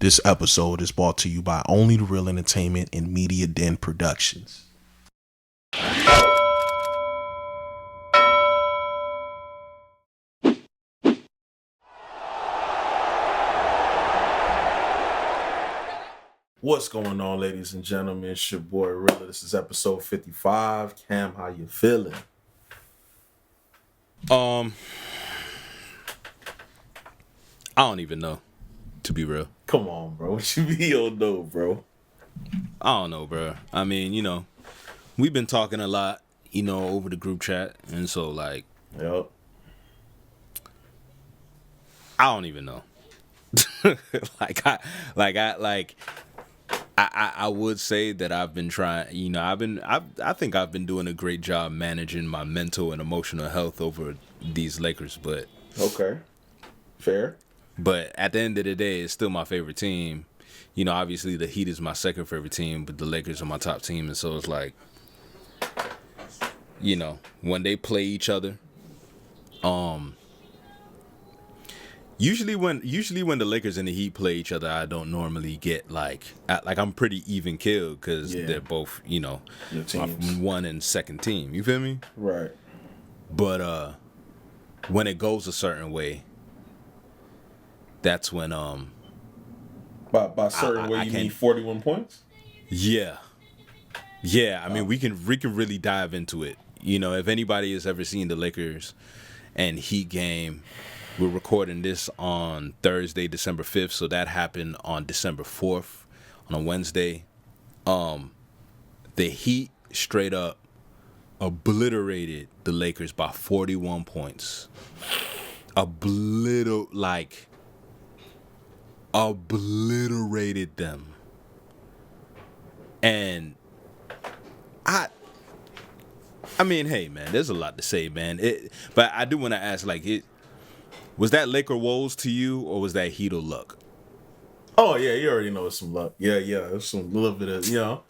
This episode is brought to you by Only the Real Entertainment and Media Den Productions. What's going on, ladies and gentlemen? It's your boy Reela. This is episode 55. Cam, how you feeling? I don't even know, to be real. Come on, bro. What you don't know, bro? I don't know, bro. I mean, we've been talking a lot, over the group chat, and so Yep. I don't even know. I would say that I've been trying. I think I've been doing a great job managing my mental and emotional health over these Lakers, but Okay. Fair. But at the end of the day, it's still my favorite team. Obviously the Heat is my second favorite team, but the Lakers are my top team. And so it's like, when they play each other, usually when the Lakers and the Heat play each other, I don't normally get I'm pretty even killed because they're both, my one and second team. You feel me? Right. But when it goes a certain way, that's when By certain way you mean 41 points? Yeah. I mean we can really dive into it. If anybody has ever seen the Lakers and Heat game, we're recording this on Thursday, December 5th, so that happened on December 4th on a Wednesday. The Heat straight up obliterated the Lakers by 41 points. Obliterated them. And I mean, hey man, there's a lot to say, man. But I do want to ask, was that Laker woes to you, or was that Heatle luck? Oh yeah, you already know it's some luck. Yeah, it's some little bit of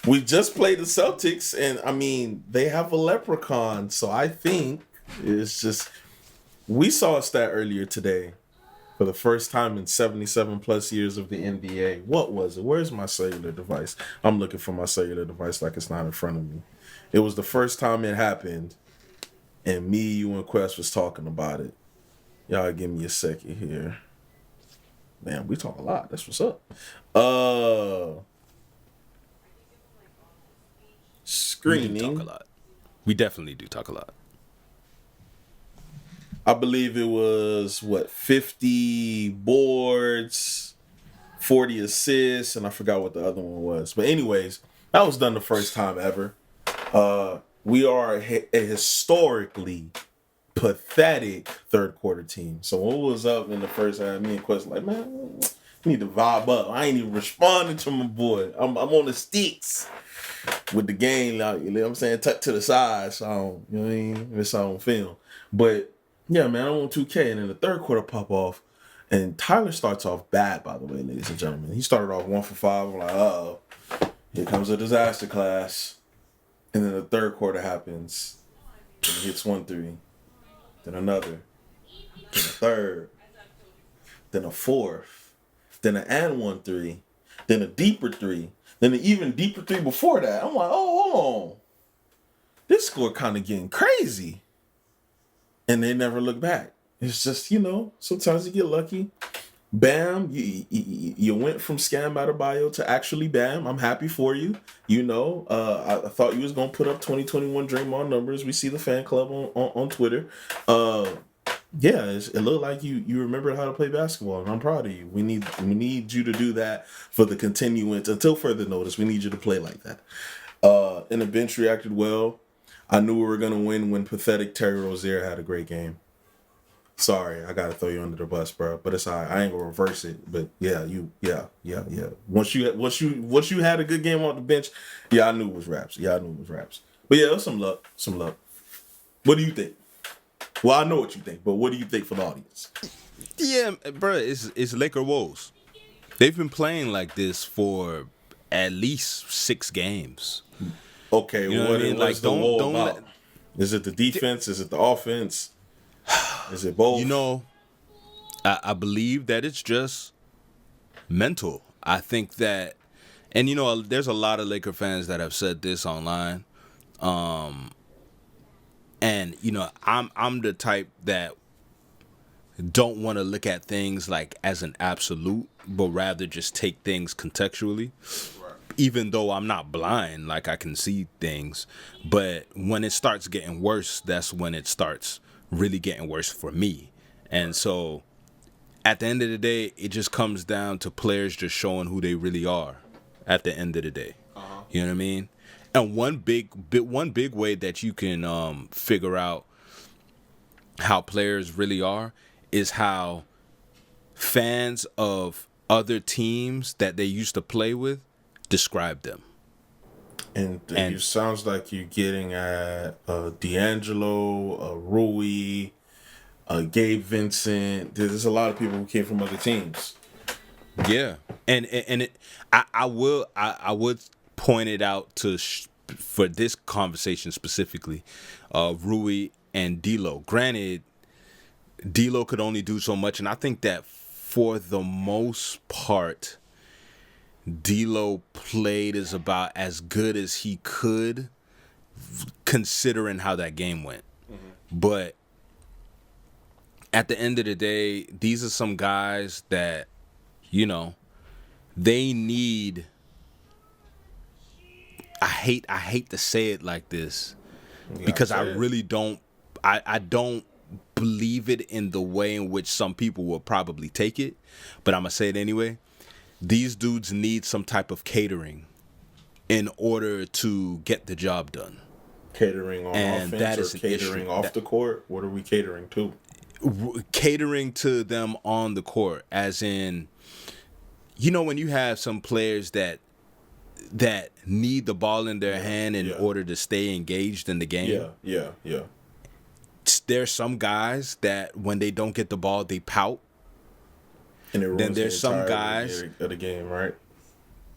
We just played the Celtics, and I mean they have a leprechaun, so I think it's just we saw a stat earlier today. For the first time in 77 plus years of the NBA. What was it? Where's my cellular device? I'm looking for my cellular device like it's not in front of me. It was the first time it happened, and me, you, and Quest was talking about it. Y'all give me a second here. Man, we talk a lot. That's what's up. Screening. We do talk a lot. We definitely do talk a lot. I believe it was 50 boards, 40 assists, and I forgot what the other one was. But anyways, that was done the first time ever. We are a historically pathetic third quarter team. So when it was up in the first half, me and Quest like, man, we need to vibe up. I ain't even responding to my boy. I'm on the sticks with the game, you know what I'm saying, tucked to the side, so I don't, you know what I mean? It's on film. But yeah, man, I want 2K, and then the third quarter pop off, and Tyler starts off bad, by the way, ladies and gentlemen. He started off 1 for 5. I'm like, uh-oh, here comes a disaster class. And then the third quarter happens, and he hits 1 3, then another, then a third, then a fourth, then an and 1 3, then a deeper 3, then an even deeper 3 before that. I'm like, oh, hold on. This score kind of getting crazy. And they never look back. It's just, sometimes you get lucky. Bam, you went from Scam Adebayo to actually Bam. I'm happy for you. I thought you was going to put up 2021 Draymond numbers. We see the fan club on Twitter. It looked like you remember how to play basketball, and I'm proud of you. We need you to do that for the continuance. Until further notice, we need you to play like that. And the bench reacted well. I knew we were going to win when pathetic Terry Rozier had a great game. Sorry, I got to throw you under the bus, bro. But it's all right. I ain't going to reverse it. But yeah. Once you had a good game off the bench, I knew it was raps. But yeah, it was some luck. What do you think? Well, I know what you think, but what do you think for the audience? Yeah, bro, it's Laker woes. They've been playing like this for at least 6 games. Okay, what's the woe about? Is it the defense? Is it the offense? Is it both? I believe that it's just mental. I think that, and there's a lot of Laker fans that have said this online. And I'm the type that don't want to look at things like as an absolute, but rather just take things contextually. Even though I'm not blind, like I can see things, but when it starts getting worse, that's when it starts really getting worse for me. And so at the end of the day, it just comes down to players just showing who they really are at the end of the day. You know what I mean? And one big way that you can figure out how players really are is how fans of other teams that they used to play with describe them. And it sounds like you're getting at D'Angelo, Rui, Gabe Vincent. There's a lot of people who came from other teams. Yeah, and I would point it out for this conversation specifically, Rui and D'Lo. Granted, D'Lo could only do so much, and I think that for the most part, D'Lo played is about as good as he could, considering how that game went. But at the end of the day, these are some guys that, they need. I hate to say it like this, because I really don't. I don't believe it in the way in which some people will probably take it, but I'm gonna say it anyway. These dudes need some type of catering in order to get the job done. Catering on offense or catering off the court? What are we catering to? Catering to them on the court, as in, when you have some players that need the ball in their hand in order to stay engaged in the game. Yeah. There's some guys that when they don't get the ball, they pout. And it ruins then there's some guys of the game, right?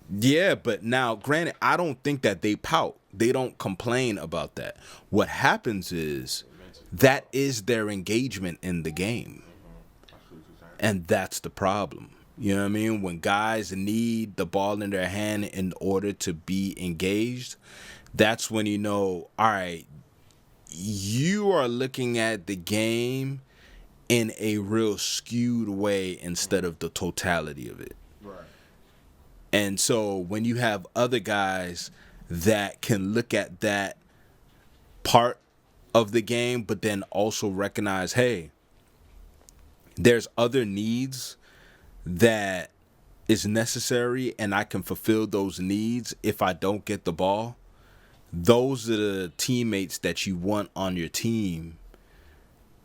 Yeah, but now, granted, I don't think that they pout. They don't complain about that. What happens is that is their engagement in the game. And that's the problem. You know what I mean? When guys need the ball in their hand in order to be engaged, that's when all right, you are looking at the game in a real skewed way instead of the totality of it. Right. And so when you have other guys that can look at that part of the game, but then also recognize, hey, there's other needs that is necessary, and I can fulfill those needs if I don't get the ball. Those are the teammates that you want on your team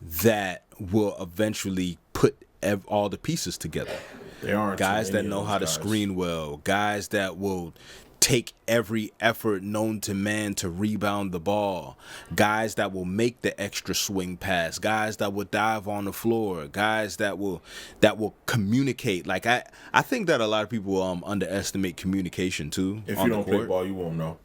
that will eventually put all the pieces together. There aren't guys that know how to screen well, guys that will take every effort known to man to rebound the ball, guys that will make the extra swing pass, guys that will dive on the floor, guys that will communicate. Like I think that a lot of people underestimate communication too. If you don't play ball, you won't know.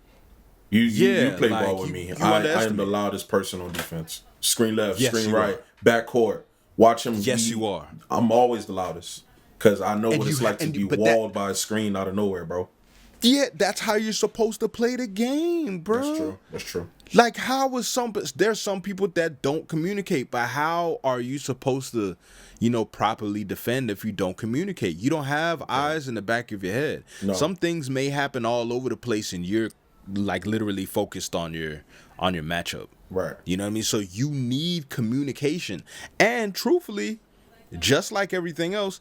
You play ball with me. I am the loudest person on defense. Screen left, screen right, back court. Watch him. Yes, you are. I'm always the loudest because I know what it's like to be walled by a screen out of nowhere, bro. Yeah, that's how you're supposed to play the game, bro. That's true. Like, there's some people that don't communicate, but how are you supposed to, properly defend if you don't communicate? You don't have eyes in the back of your head. No. Some things may happen all over the place, and you're like literally focused on your matchup. Right. You know what I mean? So you need communication. And truthfully, just like everything else,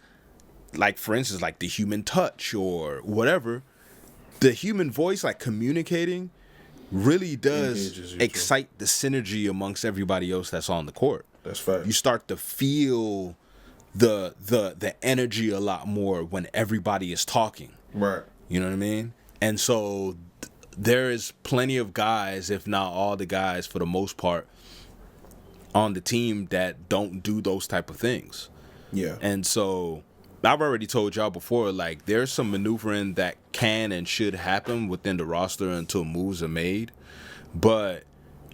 like for instance, like the human touch or whatever, the human voice, like communicating, really does excite the synergy amongst everybody else that's on the court. That's fact. You start to feel the energy a lot more when everybody is talking. Right. You know what I mean? And so there is plenty of guys, if not all the guys for the most part, on the team that don't do those type of things. Yeah. And so I've already told y'all before, like, there's some maneuvering that can and should happen within the roster until moves are made. But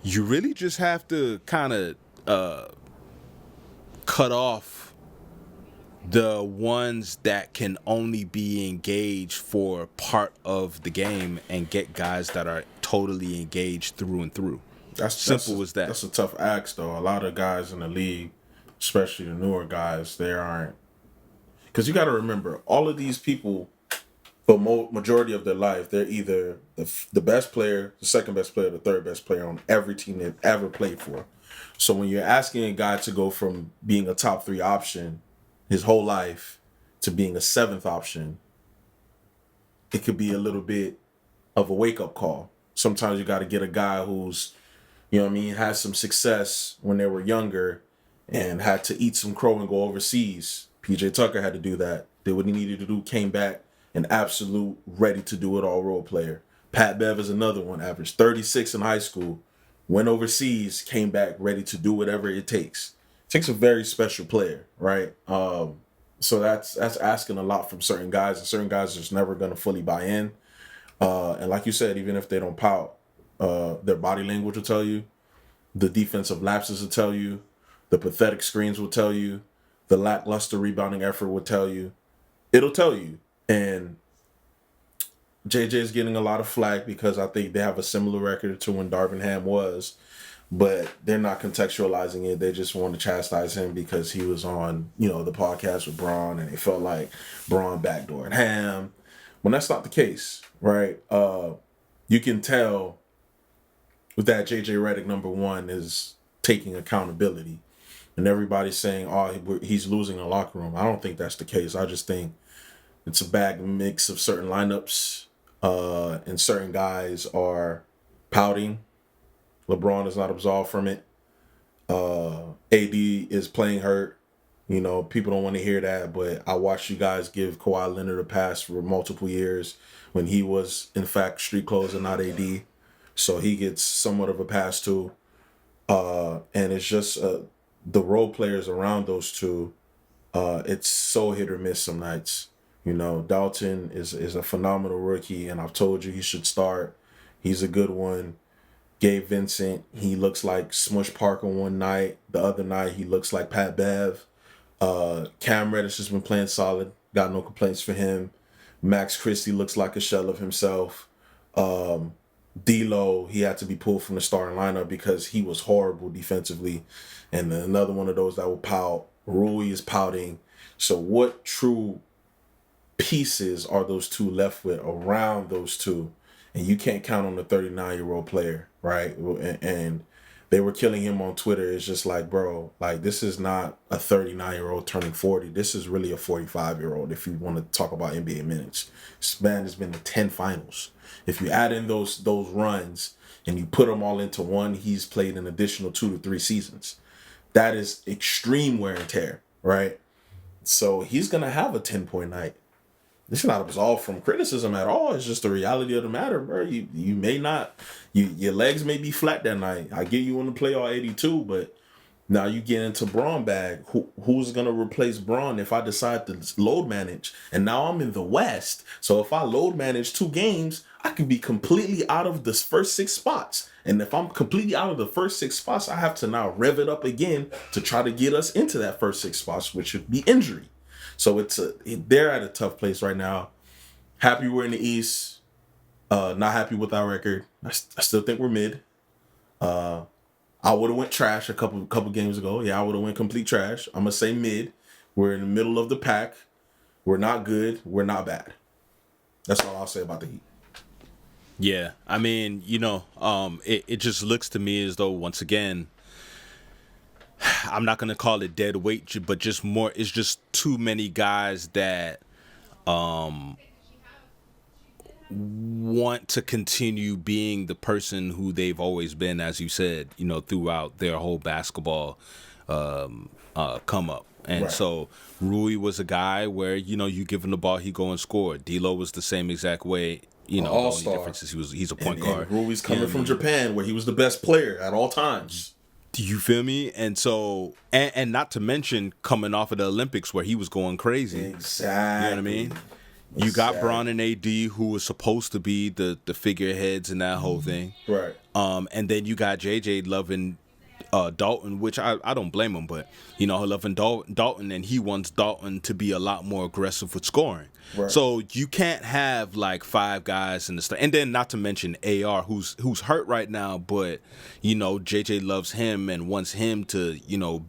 you really just have to kind of cut off the ones that can only be engaged for part of the game and get guys that are totally engaged through and through. Simple as that. That's a tough ask, though. A lot of guys in the league, especially the newer guys, they aren't. Because you got to remember, all of these people, for majority of their life, they're either the best player, the second best player, the third best player on every team they've ever played for. So when you're asking a guy to go from being a top 3 option his whole life to being a 7th option, it could be a little bit of a wake-up call. Sometimes you got to get a guy who's, you know what I mean, had some success when they were younger and had to eat some crow and go overseas. PJ Tucker had to do that. Did what he needed to do, came back an absolute ready-to-do-it-all role player. Pat Bev is another one, averaged 36 in high school, went overseas, came back ready to do whatever it takes. It takes a very special player, right? So that's asking a lot from certain guys, and certain guys are just never going to fully buy in. And like you said, even if they don't pout, their body language will tell you, the defensive lapses will tell you, the pathetic screens will tell you, the lackluster rebounding effort will tell you. It'll tell you. And JJ is getting a lot of flack because I think they have a similar record to when Darvin Ham was, but they're not contextualizing it. They just want to chastise him because he was on, the podcast with Braun, and they felt like Braun backdoored Ham. When that's not the case, right? You can tell with that JJ Reddick #1 is taking accountability. And everybody's saying, he's losing the locker room. I don't think that's the case. I just think it's a bad mix of certain lineups, and certain guys are pouting. LeBron is not absolved from it. AD is playing hurt. People don't want to hear that, but I watched you guys give Kawhi Leonard a pass for multiple years when he was, in fact, street clothes and not AD. So he gets somewhat of a pass too. And it's just the role players around those two. It's so hit or miss some nights. Dalton is a phenomenal rookie, and I've told you he should start. He's a good one. Gabe Vincent, he looks like Smush Parker one night. The other night, he looks like Pat Bev. Cam Reddish has been playing solid. Got no complaints for him. Max Christie looks like a shell of himself. D'Lo, he had to be pulled from the starting lineup because he was horrible defensively. And then another one of those that will pout. Rui is pouting. So what true pieces are those two left with around those two? And you can't count on the 39-year-old player, right? And they were killing him on Twitter. It's just like, bro, this is not a 39-year-old turning 40. This is really a 45-year-old if you want to talk about NBA minutes. This man has been to 10 finals. If you add in those runs and you put them all into one, he's played an additional 2 to 3 seasons. That is extreme wear and tear, right? So he's going to have a 10-point night. This is not absolved from criticism at all. It's just the reality of the matter, bro. You may not, your legs may be flat that night. I get you want to play all 82, but now you get into Braun bag. Who's going to replace Braun if I decide to load manage? And now I'm in the West. So if I load manage 2 games, I can be completely out of the first 6 spots. And if I'm completely out of the first 6 spots, I have to now rev it up again to try to get us into that first 6 spots, which would be injury. So they're at a tough place right now. Happy we're in the East. Not happy with our record. I still think we're mid. I would have went trash a couple games ago. Yeah, I would have went complete trash. I'm gonna say mid. We're in the middle of the pack. We're not good. We're not bad. That's all I'll say about the Heat. Yeah, I mean, it just looks to me as though, once again, I'm not going to call it dead weight, but just more, it's just too many guys that want to continue being the person who they've always been, as you said, throughout their whole basketball come up. And Right. So Rui was a guy where, you give him the ball, he go and score. D'Lo was the same exact way. The only difference is he's a point guard. And Rui's coming from Japan, where he was the best player at all times. Do you feel me? And so, and not to mention coming off of the Olympics where he was going crazy. Exactly. You know what I mean? You got Bron and AD, who was supposed to be the figureheads in that whole thing. Right. And then you got JJ loving Dalton, which I don't blame him, but loving Dalton, and he wants Dalton to be a lot more aggressive with scoring. Right. So you can't have like 5 guys in the start, and then not to mention AR, who's hurt right now, but JJ loves him and wants him to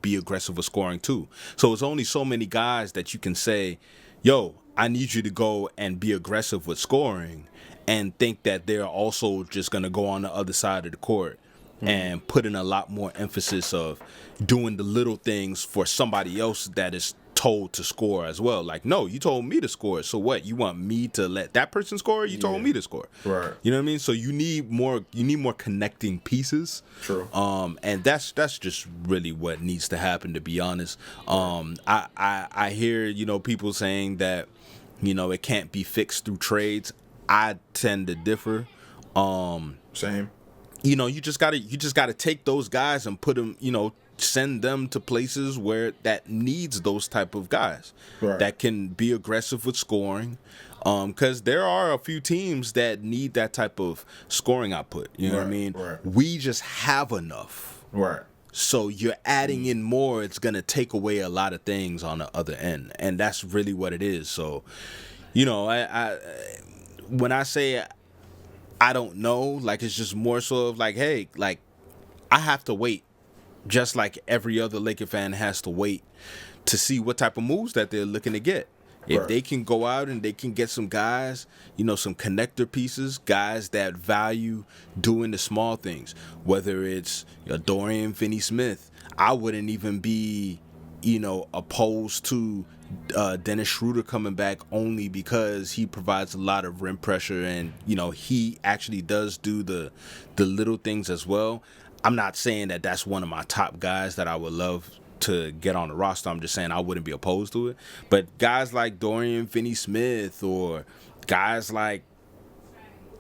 be aggressive with scoring too. So it's only so many guys that you can say, yo, I need you to go and be aggressive with scoring, and think that they're also just gonna go on the other side of the court and put in a lot more emphasis of doing the little things for somebody else that is told to score as well. Like, no, you told me to score, so what? You want me to let that person score? You told me to score. Right. You know what I mean? So you need more connecting pieces. True. And that's just really what needs to happen, to be honest. I hear, people saying that, it can't be fixed through trades. I tend to differ. Same. You just gotta take those guys and put them, send them to places where that needs those type of guys that can be aggressive with scoring. Because there are a few teams that need that type of scoring output. You know what I mean? Right. We just have enough. Right. So you're adding in more. It's gonna take away a lot of things on the other end, and that's really what it is. So, I when I say I don't know, like, it's just more so of like, hey, like, I have to wait, just like every other Laker fan has to wait to see what type of moves that they're looking to get. If they can go out and they can get some guys, some connector pieces, guys that value doing the small things, whether it's Dorian Finney-Smith, I wouldn't even be, opposed to Dennis Schroeder coming back, only because he provides a lot of rim pressure, and he actually does do the little things as well. I'm not saying that that's one of my top guys that I would love to get on the roster. I'm just saying I wouldn't be opposed to it. But guys like Dorian Finney-Smith, or guys like,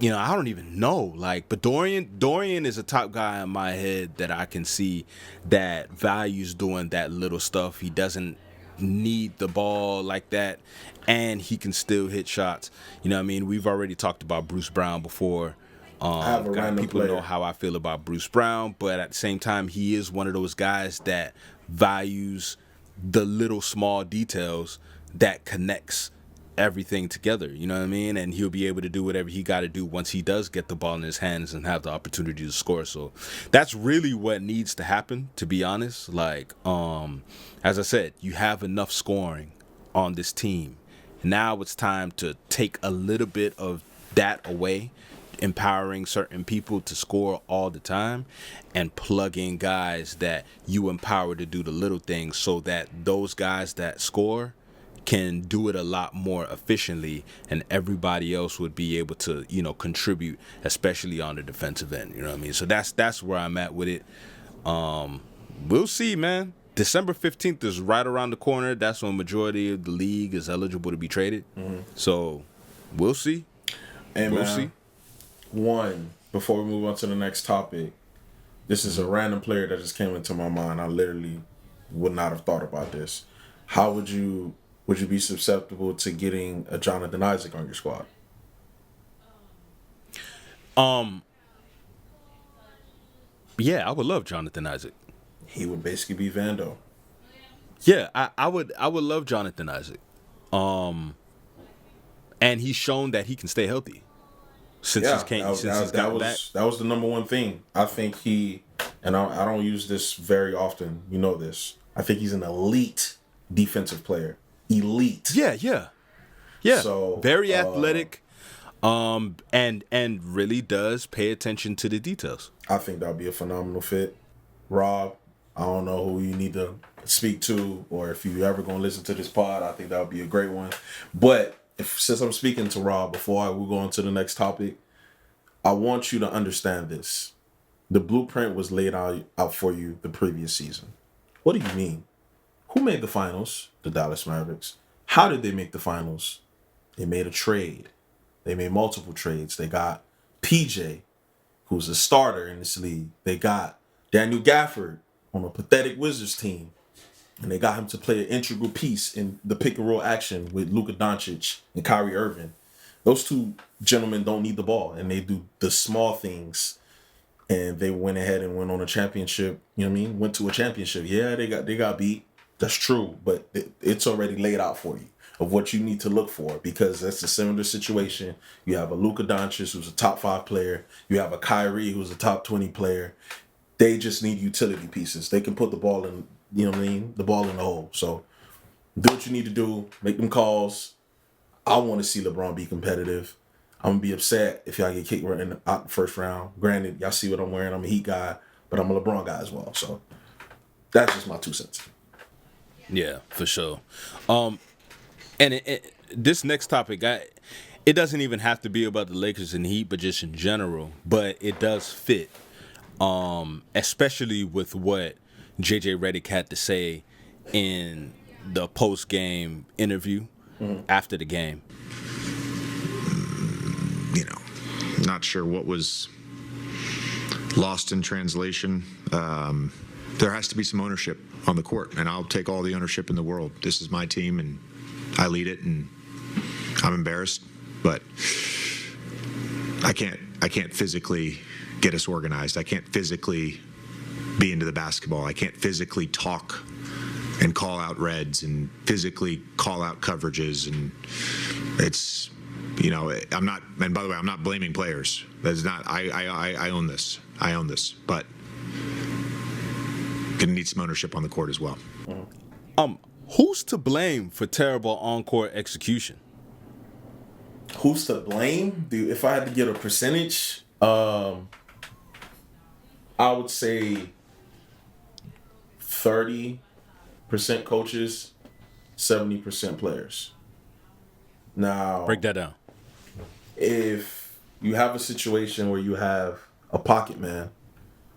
I don't even know. Like, but Dorian is a top guy in my head that I can see that values doing that little stuff. He doesn't need the ball like that, and he can still hit shots. You know what I mean? We've already talked about Bruce Brown before. People know how I feel about Bruce Brown, but at the same time, he is one of those guys that values the little small details that connects everything together. You know what I mean? And he'll be able to do whatever he got to do once he does get the ball in his hands and have the opportunity to score. So that's really what needs to happen, to be honest. Like, as I said, you have enough scoring on this team. Now it's time to take a little bit of that away, empowering certain people to score all the time, and plug in guys that you empower to do the little things, so that those guys that score can do it a lot more efficiently, and everybody else would be able to contribute, especially on the defensive end. You know what I mean? So that's where I'm at with it. We'll see, man. December 15th is right around the corner. That's when majority of the league is eligible to be traded. So we'll see. We'll see. Before we move on to the next topic, this is a random player that just came into my mind. I literally would not have thought about this. How would you be susceptible to getting a Jonathan Isaac on your squad? Yeah, I would love Jonathan Isaac. He would basically be Vando. Yeah, I would love Jonathan Isaac. And he's shown that he can stay healthy since he's gotten back. That was the number one thing. I think and I don't use this very often. You know this. I think he's an elite defensive player. Elite. Yeah. So very athletic, and really does pay attention to the details. I think that'd be a phenomenal fit. Rob, I don't know who you need to speak to, or if you ever gonna listen to this pod, I think that would be a great one. But since I'm speaking to Rob, before we go on to the next topic, I want you to understand this. The blueprint was laid out for you the previous season. What do you mean? Who made the finals? The Dallas Mavericks. How did they make the finals? They made a trade. They made multiple trades. They got PJ, who's a starter in this league. They got Daniel Gafford on a pathetic Wizards team. And they got him to play an integral piece in the pick and roll action with Luka Doncic and Kyrie Irving. Those two gentlemen don't need the ball, and they do the small things and they went ahead and went on a championship. You know what I mean? Went to a championship. Yeah, they got beat. That's true, but it's already laid out for you of what you need to look for, because that's a similar situation. You have a Luka Doncic who's a top 5 player. You have a Kyrie who's a top 20 player. They just need utility pieces. They can put the ball in, you know what I mean, the ball in the hole. So do what you need to do. Make them calls. I want to see LeBron be competitive. I'm going to be upset if y'all get kicked right out the first round. Granted, y'all see what I'm wearing. I'm a Heat guy, but I'm a LeBron guy as well. So that's just my 2 cents. Yeah, for sure. And this next topic, it doesn't even have to be about the Lakers and Heat, but just in general. But it does fit, especially with what JJ Reddick had to say in the post-game interview after the game. You know, not sure what was lost in translation. There has to be some ownership on the court, and I'll take all the ownership in the world. This is my team, and I lead it, and I'm embarrassed, but I can't physically get us organized. I can't physically be into the basketball. I can't physically talk and call out reds and physically call out coverages, and it's, you know, I'm not, and by the way, I'm not blaming players. That's not, I own this. I own this, but gonna need some ownership on the court as well. Who's to blame for terrible on-court execution? Who's to blame? Dude, if I had to get a percentage, I would say 30% coaches, 70% players. Now, Break that down. if you have a situation where you have a pocket man,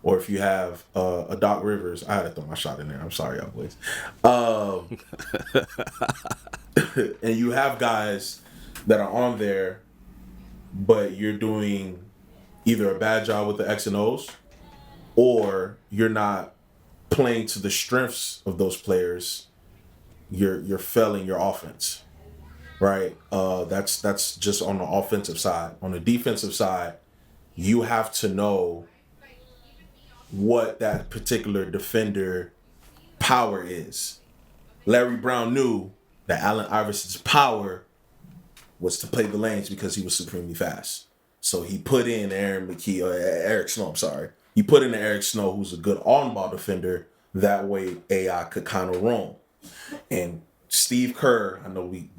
or if you have a Doc Rivers, I had to throw my shot in there. I'm sorry, y'all boys. And you have guys that are on there, but you're doing either a bad job with the X and O's, or you're not playing to the strengths of those players. You're failing your offense, right? That's just on the offensive side. On the defensive side, you have to know what that particular defender power is. Larry Brown knew that Allen Iverson's power was to play the lanes because he was supremely fast. So he put in Eric Snow, I'm sorry. He put in Eric Snow, who's a good on-ball defender. That way AI could kind of roam. And Steve Kerr, I know you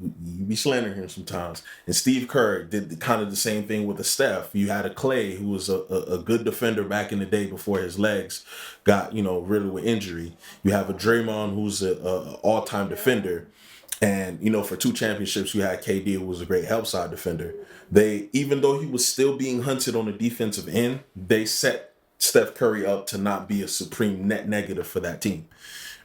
be slandering him sometimes, and Steve Kerr did kind of the same thing with the Steph. You had a Clay who was a good defender back in the day before his legs got, riddled with injury. You have a Draymond who's a all-time defender. And, for 2 championships, you had KD, who was a great help side defender. Even though he was still being hunted on the defensive end, they set Steph Curry up to not be a supreme net negative for that team.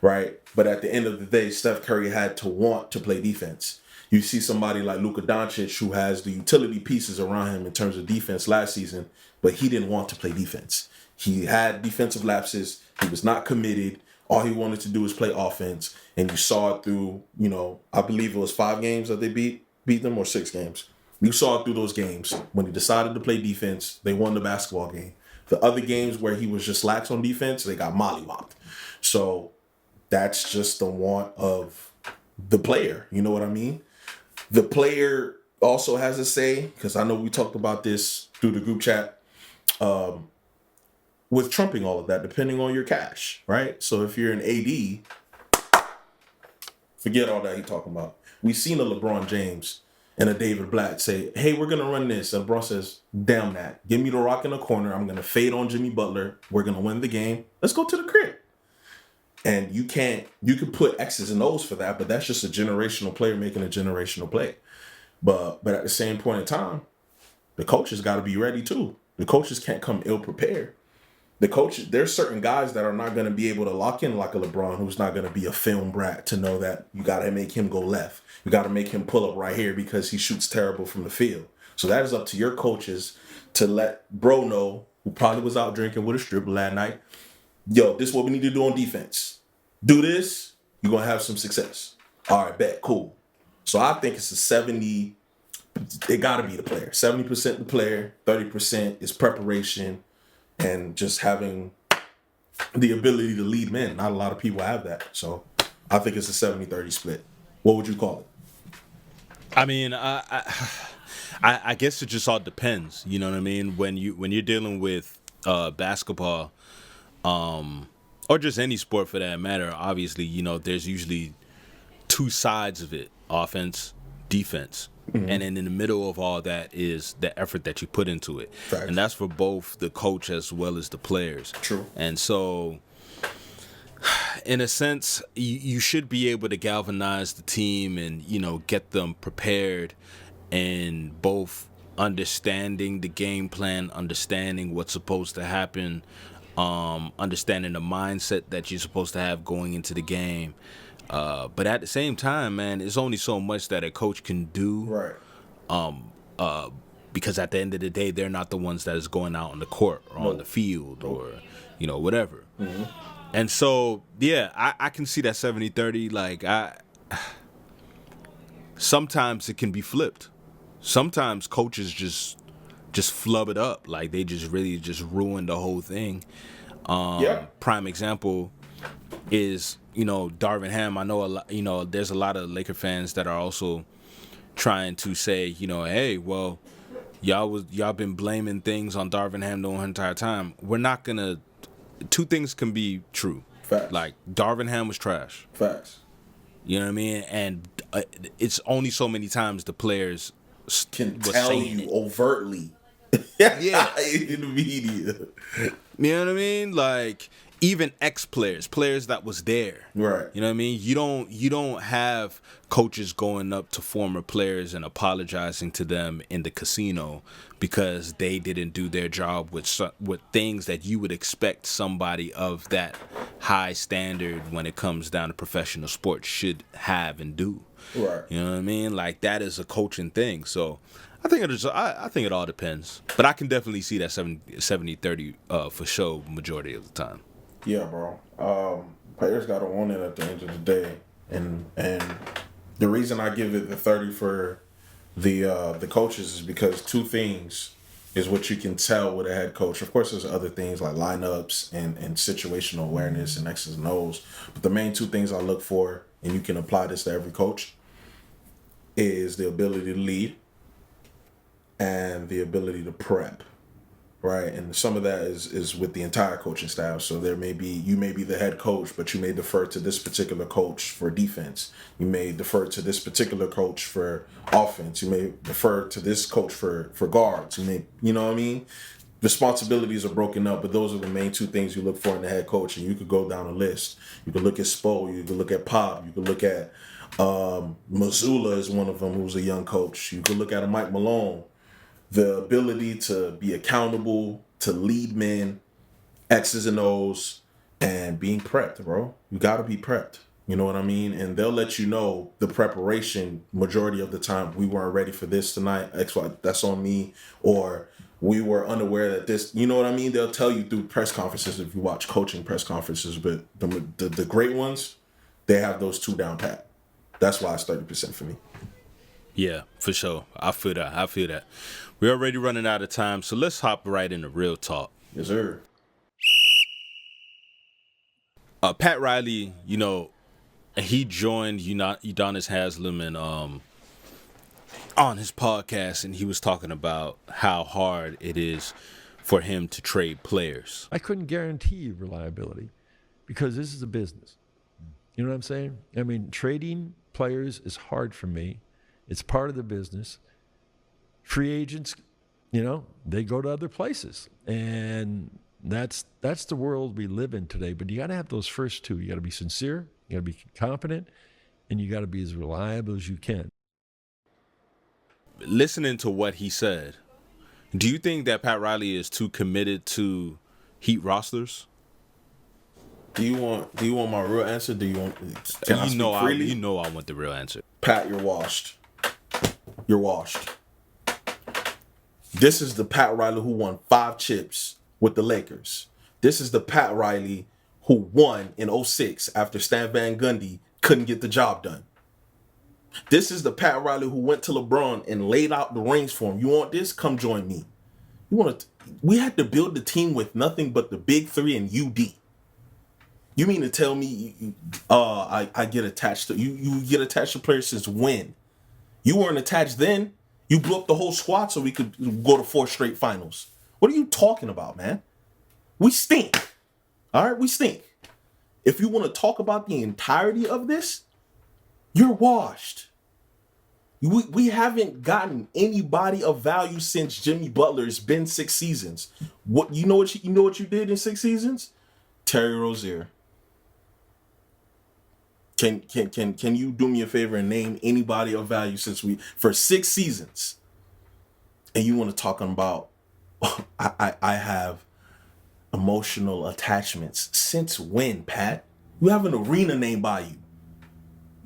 Right? But at the end of the day, Steph Curry had to want to play defense. You see somebody like Luka Doncic, who has the utility pieces around him in terms of defense last season, but he didn't want to play defense. He had defensive lapses. He was not committed. All he wanted to do was play offense. And you saw it through, I believe it was 5 games that they beat them, or 6 games. You saw it through those games. When he decided to play defense, they won the basketball game. The other games where he was just lax on defense, they got mollywopped. So that's just the want of the player. You know what I mean? The player also has a say, because I know we talked about this through the group chat, with trumping all of that, depending on your cash, right? So if you're an AD, forget all that he's talking about. We've seen a LeBron James and a David Blatt say, hey, we're going to run this. And LeBron says, damn that. Give me the rock in the corner. I'm going to fade on Jimmy Butler. We're going to win the game. Let's go to the crib. And you can put X's and O's for that, but that's just a generational player making a generational play. But at the same point in time, the coaches got to be ready too. The coaches can't come ill prepared. There's certain guys that are not going to be able to lock in like a LeBron, who's not going to be a film brat to know that you got to make him go left. You got to make him pull up right here because he shoots terrible from the field. So that is up to your coaches to let bro know, who probably was out drinking with a stripper last night. Yo, this is what we need to do on defense. Do this, you're going to have some success. All right, bet, cool. So I think it's a 70, it got to be the player. 70% the player, 30% is preparation, and just having the ability to lead men. Not a lot of people have that. So I think it's a 70-30 split. What would you call it? I mean, I guess it just all depends. You know what I mean? When you're dealing with basketball, or just any sport for that matter, obviously, there's usually two sides of it: offense, defense. And then in the middle of all that is the effort that you put into it. Facts. And that's for both the coach as well as the players. True. And so, in a sense, you should be able to galvanize the team and, get them prepared in both understanding the game plan, understanding what's supposed to happen, understanding the mindset that you're supposed to have going into the game. But at the same time, man, there's only so much that a coach can do. Right. Because at the end of the day, they're not the ones that is going out on the court or on the field or, whatever. Mm-hmm. And so, yeah, I can see that 70-30. Like, sometimes it can be flipped. Sometimes coaches just flub it up. Like, they just really just ruin the whole thing. Prime example is, Darvin Ham. I know a lot, there's a lot of Laker fans that are also trying to say, hey, well, y'all been blaming things on Darvin Ham the whole entire time. We're not gonna. Two things can be true. Facts. Like, Darvin Ham was trash. Facts. You know what I mean? And it's only so many times the players can tell you overtly. Yeah. In the media. You know what I mean? Like, even players that was there. Right. You know what I mean? You don't have coaches going up to former players and apologizing to them in the casino because they didn't do their job with things that you would expect somebody of that high standard when it comes down to professional sports should have and do. Right. You know what I mean? Like, that is a coaching thing. So I think it all depends. But I can definitely see that 70-30 for sure majority of the time. Yeah, bro. Players got to own it at the end of the day, and the reason I give it the 30 for the coaches is because two things is what you can tell with a head coach. Of course, there's other things like lineups and situational awareness and X's and O's, but the main two things I look for, and you can apply this to every coach, is the ability to lead and the ability to prep. Right, and some of that is with the entire coaching staff. So you may be the head coach, but you may defer to this particular coach for defense. You may defer to this particular coach for offense. You may defer to this coach for guards. You know what I mean? Responsibilities are broken up, but those are the main two things you look for in the head coach. And you could go down a list. You could look at Spo. You could look at Pop. You could look at Mazzulla is one of them, who's a young coach. You could look at a Mike Malone. The ability to be accountable, to lead men, X's and O's, and being prepped, bro. You got to be prepped. You know what I mean? And they'll let you know the preparation majority of the time. We weren't ready for this tonight. That's on me. Or we were unaware that this, you know what I mean? They'll tell you through press conferences if you watch coaching press conferences. But the great ones, they have those two down pat. That's why it's 30% for me. Yeah, for sure. I feel that. We're already running out of time, so let's hop right into real talk. Yes, sir. Pat Riley, he joined Udonis Haslem and on his podcast, and he was talking about how hard it is for him to trade players. I couldn't guarantee reliability because this is a business. You know what I'm saying? I mean, trading players is hard for me. It's part of the business. Free agents, they go to other places. And that's the world we live in today. But you got to have those first two. You got to be sincere, you got to be confident, and you got to be as reliable as you can. Listening to what he said, do you think that Pat Riley is too committed to Heat rosters? Do you want my real answer? Do you want? Can I speak freely? I want the real answer. Pat, you're washed. You're washed. This is the Pat Riley who won 5 chips with the Lakers. This is the Pat Riley who won in 2006 after Stan Van Gundy couldn't get the job done. This is the Pat Riley who went to LeBron and laid out the rings for him. You want this? Come join me. We had to build the team with nothing but the big three and UD. You mean to tell me I get attached to you get attached to players since when? You weren't attached then. You blew up the whole squad so we could go to 4 straight finals. What are you talking about, man? We stink. All right, we stink. If you want to talk about the entirety of this, you're washed. We haven't gotten anybody of value since Jimmy Butler. It's been 6 seasons. You know what you did in 6 seasons? Terry Rozier. Can you do me a favor and name anybody of value for 6 seasons? And you want to talk about I have emotional attachments. Since when, Pat? You have an arena named by you.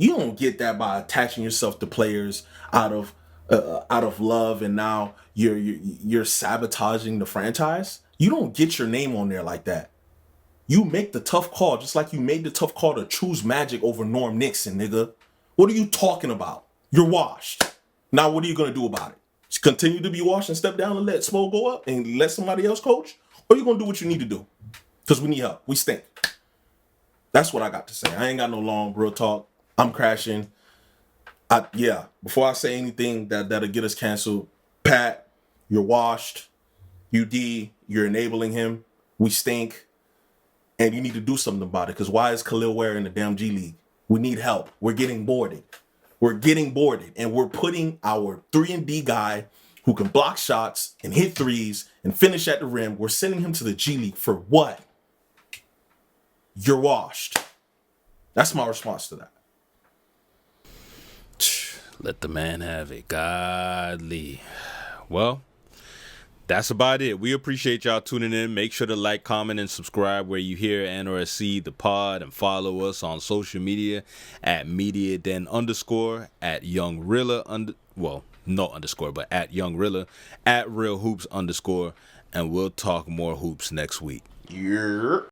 You don't get that by attaching yourself to players out of love, and now you're sabotaging the franchise. You don't get your name on there like that. You make the tough call, just like you made the tough call to choose Magic over Norm Nixon, nigga. What are you talking about? You're washed. Now what are you gonna do about it? Just continue to be washed and step down and let Spo go up and let somebody else coach? Or are you gonna do what you need to do? Because we need help. We stink. That's what I got to say. I ain't got no long real talk. I'm crashing. Before I say anything that'll get us canceled, Pat, you're washed. UD, you're enabling him. We stink. And you need to do something about it. Because why is Khalil Ware in the damn G League? We need help. We're getting boarded. And we're putting our 3-and-D guy who can block shots and hit threes and finish at the rim. We're sending him to the G League for what? You're washed. That's my response to that. Let the man have it. Godly. Well, that's about it. We appreciate y'all tuning in. Make sure to like, comment, and subscribe where you hear and or see the pod, and follow us on social media at @MediaDen_, at Young Reela no underscore, but at Young Reela, at Real Hoops _, and we'll talk more hoops next week. Yeah.